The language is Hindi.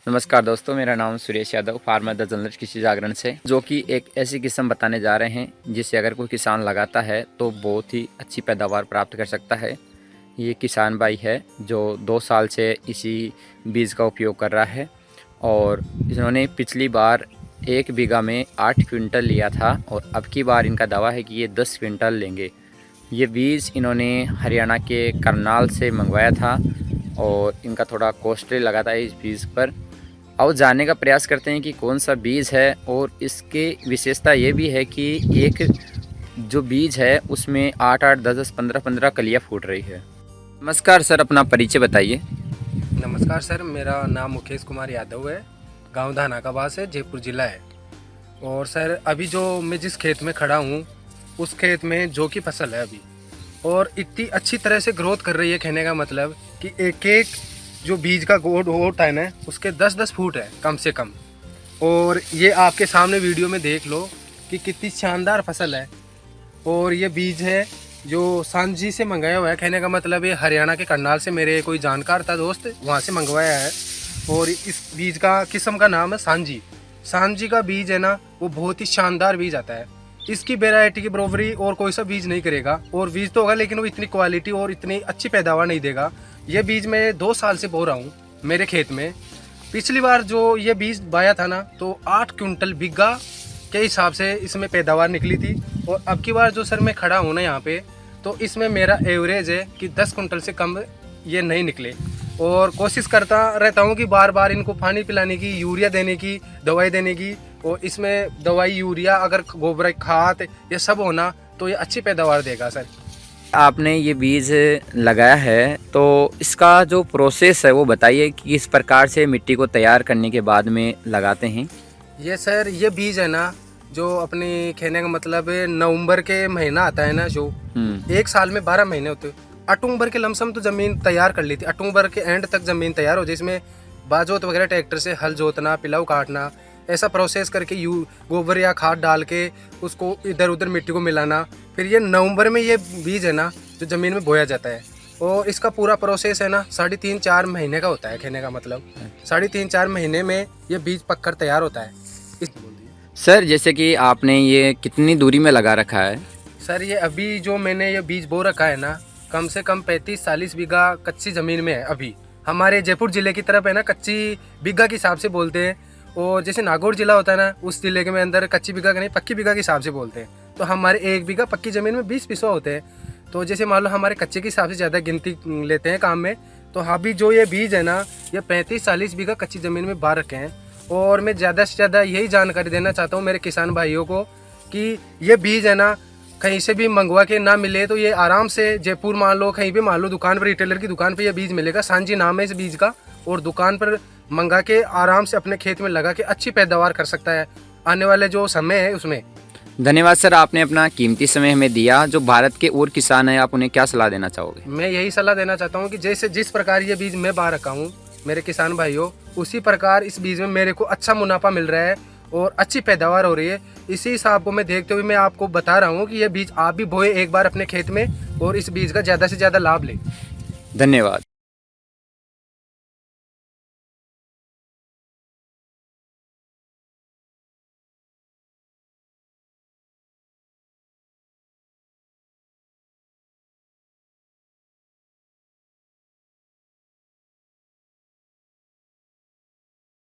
नमस्कार दोस्तों, मेरा नाम Suresh Yadav farmer the journalist कृषि जागरण से, जो कि एक ऐसी किस्म बताने जा रहे हैं जिसे अगर कोई किसान लगाता है तो बहुत ही अच्छी पैदावार प्राप्त कर सकता है। ये किसान भाई है जो 2 साल से इसी बीज का उपयोग कर रहा है और इन्होंने पिछली बार 1 बीघा में 8 क्विंटल लिया था और अब की बार इनका दावा है कि ये 10 क्विंटल लेंगे। ये बीज इन्होंने हरियाणा के करनाल से मंगवाया था और इनका थोड़ा कॉस्टली लगा था इस बीज पर। और जानने का प्रयास करते हैं कि कौन सा बीज है और इसके विशेषता ये भी है कि एक जो बीज है उसमें 8-8, 10-10, 15-15 कलियाँ फूट रही है। नमस्कार सर, अपना परिचय बताइए। नमस्कार सर, मेरा नाम मुकेश कुमार यादव है। गांव धाना का वास है, जयपुर जिला है। और सर अभी जो मैं जिस खेत में खड़ा हूँ उस खेत में जौ की फसल है अभी, और इतनी अच्छी तरह से ग्रोथ कर रही है। कहने का मतलब कि एक एक जो बीज का गोड होता है ना उसके 10-10 फुट है कम से कम। और ये आपके सामने वीडियो में देख लो कि कितनी शानदार फसल है। और ये बीज है जो सांझी से मंगाया हुआ है। कहने का मतलब ये हरियाणा के करनाल से मेरे कोई जानकार था दोस्त, वहाँ से मंगवाया है। और इस बीज का किस्म का नाम है सांझी। सांझी का बीज है ना वो बहुत ही शानदार बीज आता है। इसकी वेराइटी की बराबरी और कोई सा बीज नहीं करेगा। और बीज तो होगा लेकिन वो इतनी क्वालिटी और इतनी अच्छी पैदावार नहीं देगा। ये बीज मैं 2 साल से बो रहा हूँ मेरे खेत में। पिछली बार जो ये बीज बाया था ना तो 8 क्विंटल बीघा के हिसाब से इसमें पैदावार निकली थी। और अब की बार जो सर मैं खड़ा हूँ ना यहाँ पे, तो इसमें मेरा एवरेज है कि 10 क्विंटल से कम ये नहीं निकले। और कोशिश करता रहता हूँ कि बार बार इनको पानी पिलाने की, यूरिया देने की, दवाई देने की। और इसमें दवाई, यूरिया, अगर गोबर खाद ये सब होना तो ये अच्छी पैदावार देगा सर। आपने ये बीज लगाया है तो इसका जो प्रोसेस है वो बताइए कि किस प्रकार से मिट्टी को तैयार करने के बाद में लगाते हैं। ये सर ये बीज है ना जो अपने कहने का मतलब नवंबर के महीना आता है ना, जो 1 साल में 12 महीने होते हैं। अक्टूबर के लमसम तो ज़मीन तैयार कर ली थी। अक्टूबर के एंड तक ज़मीन तैयार हो जाए, इसमें बाजोत वगैरह ट्रैक्टर से हल जोतना, पिलाव काटना, ऐसा प्रोसेस करके गोबर या खाद डाल के उसको इधर उधर मिट्टी को मिलाना। फिर ये नवंबर में ये बीज है ना जो ज़मीन में बोया जाता है। और इसका पूरा प्रोसेस है ना 3.5-4 महीने का होता है। कहने का मतलब 3.5-4 महीने में ये बीज पककर तैयार होता है। सर जैसे कि आपने ये कितनी दूरी में लगा रखा है? सर ये अभी जो मैंने ये बीज बो रखा है ना कम से कम 35-40 बीघा कच्ची ज़मीन में है। अभी हमारे जयपुर ज़िले की तरफ है ना कच्ची बीघा के हिसाब से बोलते हैं। और जैसे नागौर ज़िला होता है ना उस ज़िले के में अंदर कच्ची बीघा का नहीं पक्की बीघा के हिसाब से बोलते हैं। तो हमारे 1 बीघा पक्की ज़मीन में 20 बिस्वा होते हैं। तो जैसे मान लो हमारे कच्चे के हिसाब से ज़्यादा गिनती लेते हैं काम में। तो अभी जो ये बीज है ना ये 35-40 बीघा कच्ची ज़मीन में बा रखे हैं। और मैं ज़्यादा से ज़्यादा यही जानकारी देना चाहता हूँ मेरे किसान भाइयों को कि ये बीज है ना कहीं से भी मंगवा के ना मिले तो ये आराम से जयपुर मान लो, कहीं भी मान लो, दुकान पर, रिटेलर की दुकान पर ये बीज मिलेगा। सांझी नाम है इस बीज का। और दुकान पर मंगा के आराम से अपने खेत में लगा के अच्छी पैदावार कर सकता है आने वाले जो समय है उसमें। धन्यवाद सर, आपने अपना कीमती समय हमें दिया। जो भारत के और किसान हैं आप उन्हें क्या सलाह देना चाहोगे? मैं यही सलाह देना चाहता हूँ कि जैसे जिस प्रकार ये बीज मैं बा रखा हूँ मेरे किसान भाइयों, उसी प्रकार इस बीज में मेरे को अच्छा मुनाफा मिल रहा है और अच्छी पैदावार हो रही है। इसी हिसाब को मैं देखते हुए मैं आपको बता रहा हूँ कि ये बीज आप भी बोए एक बार अपने खेत में और इस बीज का ज़्यादा से ज़्यादा लाभ लें। धन्यवाद।